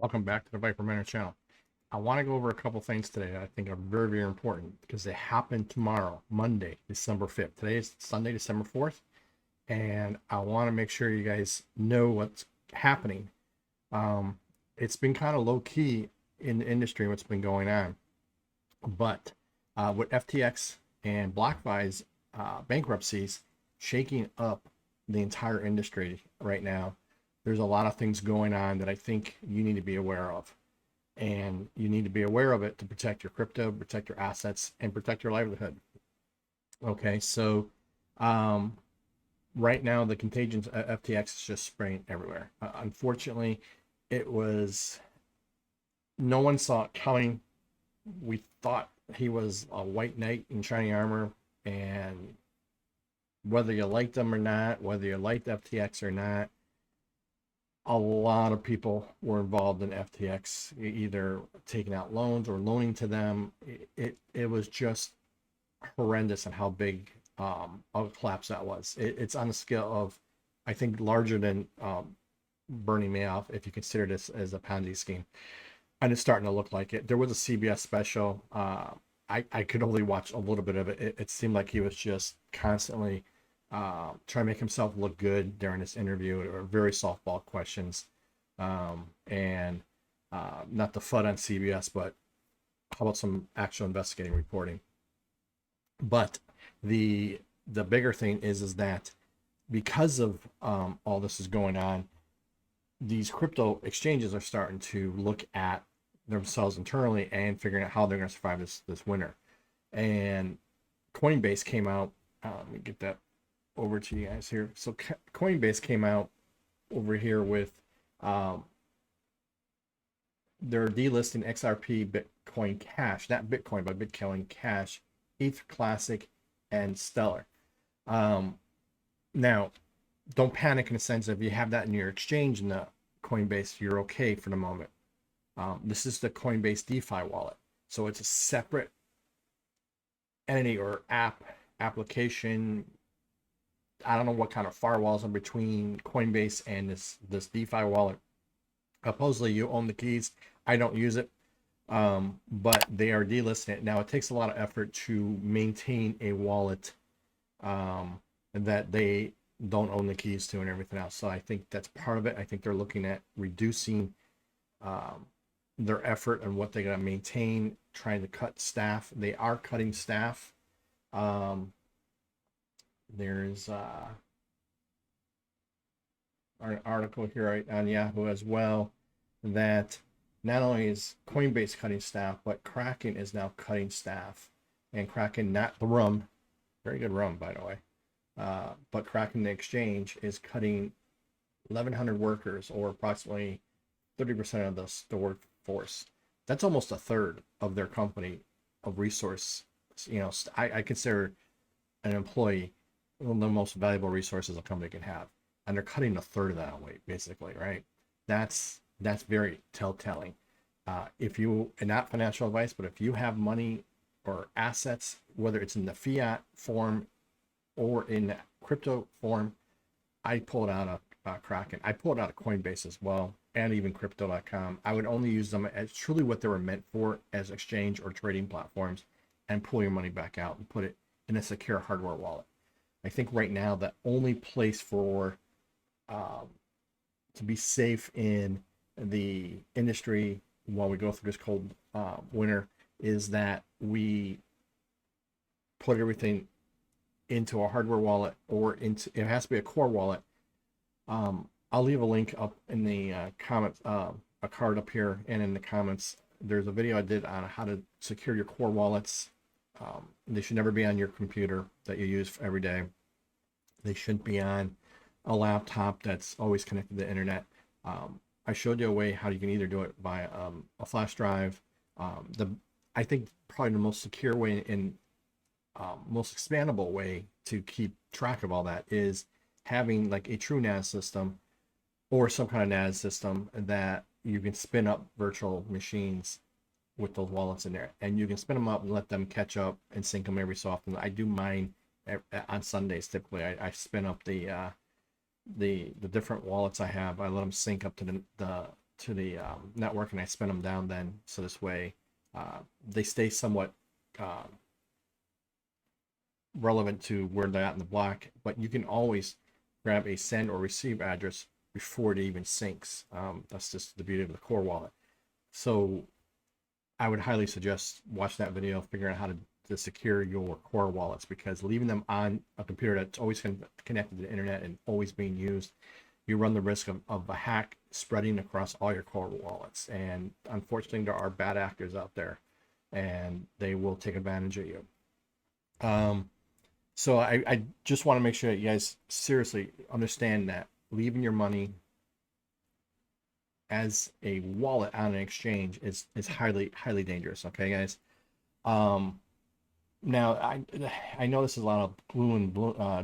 Welcome back to the Viper Miner channel. I want to go over a couple things today that I think are very, very important because they happen tomorrow, Monday, December 5th. Today is Sunday, December 4th, and I want to make sure you guys know what's happening. It's been kind of low key in the industry, what's been going on, but with FTX and BlockFi's bankruptcies shaking up the entire industry right now, there's a lot of things going on that I think you need to be aware of. And you need to be aware of it to protect your crypto, protect your assets, and protect your livelihood. Okay, so right now the contagion of FTX is just spraying everywhere. Unfortunately, no one saw it coming. We thought he was a white knight in shining armor, and whether you liked him or not, whether you liked FTX or not, a lot of people were involved in FTX, either taking out loans or loaning to them. It was just horrendous on how big of a collapse that was. It's on the scale of, I think, larger than Burning Madoff, if you consider this as a Ponzi scheme. And it's starting to look like it. There was a CBS special. I could only watch a little bit of it. It seemed like he was just constantly trying to make himself look good during this interview, or very softball questions, and not the FUD on CBS, but how about some actual investigating reporting? But the bigger thing is that because of all this is going on, these crypto exchanges are starting to look at themselves internally and figuring out how they're going to survive this winter. And Coinbase came out. Let me get that over to you guys here. So Coinbase came out over here with they're delisting XRP, Bitcoin Cash, not Bitcoin, but Bitcoin Cash, ETH Classic, and Stellar. Now, don't panic in the sense of if you have that in your exchange in the Coinbase, you're okay for the moment. This is the Coinbase DeFi wallet, so it's a separate entity or application. I don't know what kind of firewalls are between Coinbase and this DeFi wallet. Supposedly you own the keys. I don't use it, but they are delisting it. Now, it takes a lot of effort to maintain a wallet that they don't own the keys to and everything else. So I think that's part of it. I think they're looking at reducing their effort and what they're going to maintain, trying to cut staff. They are cutting staff. There's an article here on Yahoo as well that not only is Coinbase cutting staff, but Kraken is now cutting staff. And Kraken, not the rum, very good rum, by the way, but Kraken, the exchange, is cutting 1,100 workers, or approximately 30% of the workforce. That's almost a third of their company of resource. I consider an employee one of the most valuable resources a company can have, and they're cutting a third of that away, basically, right? That's very telltale. If you, and not financial advice, but if you have money or assets, whether it's in the fiat form or in the crypto form, I pulled out a Kraken. I pulled out a Coinbase as well, and even crypto.com. I would only use them as truly what they were meant for, as exchange or trading platforms, and pull your money back out and put it in a secure hardware wallet. I think right now the only place for to be safe in the industry while we go through this cold winter is that we put everything into a hardware wallet, or it has to be a core wallet. I'll leave a link up in the comments, a card up here and in the comments. There's a video I did on how to secure your core wallets. They should never be on your computer that you use every day. They shouldn't be on a laptop that's always connected to the internet. I showed you a way how you can either do it by a flash drive. I think probably the most secure way and most expandable way to keep track of all that is having like a true NAS system, or some kind of NAS system that you can spin up virtual machines with those wallets in there, and you can spin them up and let them catch up and sync them every so often. I do mine on Sundays typically. I spin up the different wallets I have. I let them sync up to network, and I spin them down then, so this way they stay somewhat relevant to where they're at in the block. But you can always grab a send or receive address before it even syncs. That's just the beauty of the core wallet. So I would highly suggest watching that video, figuring out how to secure your core wallets, because leaving them on a computer that's always connected to the internet and always being used, you run the risk of a hack spreading across all your core wallets. And unfortunately, there are bad actors out there, and they will take advantage of you. So I just want to make sure that you guys seriously understand that leaving your money as a wallet on an exchange is highly dangerous. Okay, guys. Now I know this is a lot of gloom and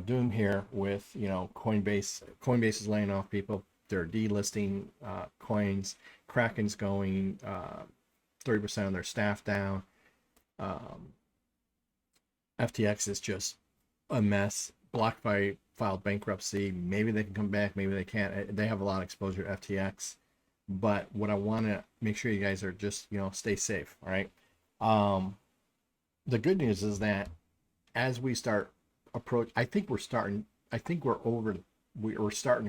doom here with, you know, Coinbase. Coinbase is laying off people. They're delisting coins. Kraken's going 30% of their staff down. FTX is just a mess. BlockFi filed bankruptcy. Maybe they can come back, maybe they can't. They have a lot of exposure to FTX. But what I want to make sure you guys are just, you know, stay safe. All right. The good news is that as we start I think we're starting to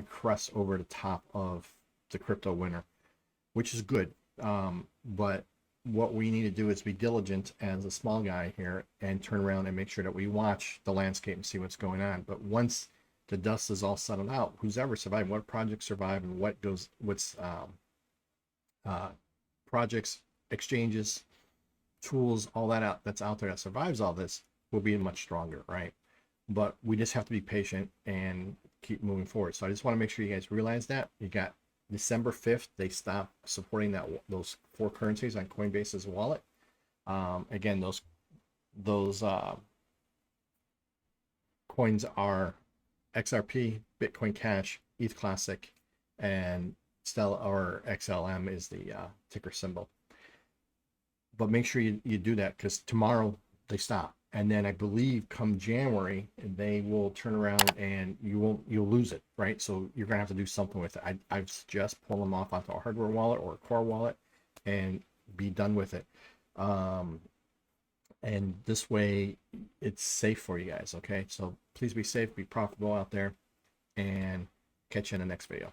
crest over the top of the crypto winter, which is good. But what we need to do is be diligent as a small guy here and turn around and make sure that we watch the landscape and see what's going on. But once the dust is all settled out, who's ever survived, what projects survive, and what's projects, exchanges, tools, all that's out there that survives all this will be much stronger, right? But we just have to be patient and keep moving forward. So I just want to make sure you guys realize that. You got December 5th, they stopped supporting those 4 currencies on Coinbase's wallet. Again, those coins are XRP, Bitcoin Cash, ETH Classic, and Stella, or XLM is the ticker symbol. But make sure you do that, because tomorrow they stop, and then I believe come January they will turn around and you'll lose it, right? So you're gonna have to do something with it. I suggest pull them off onto a hardware wallet or a core wallet and be done with it. And this way it's safe for you guys. Okay, so please be safe, be profitable out there, and catch you in the next video.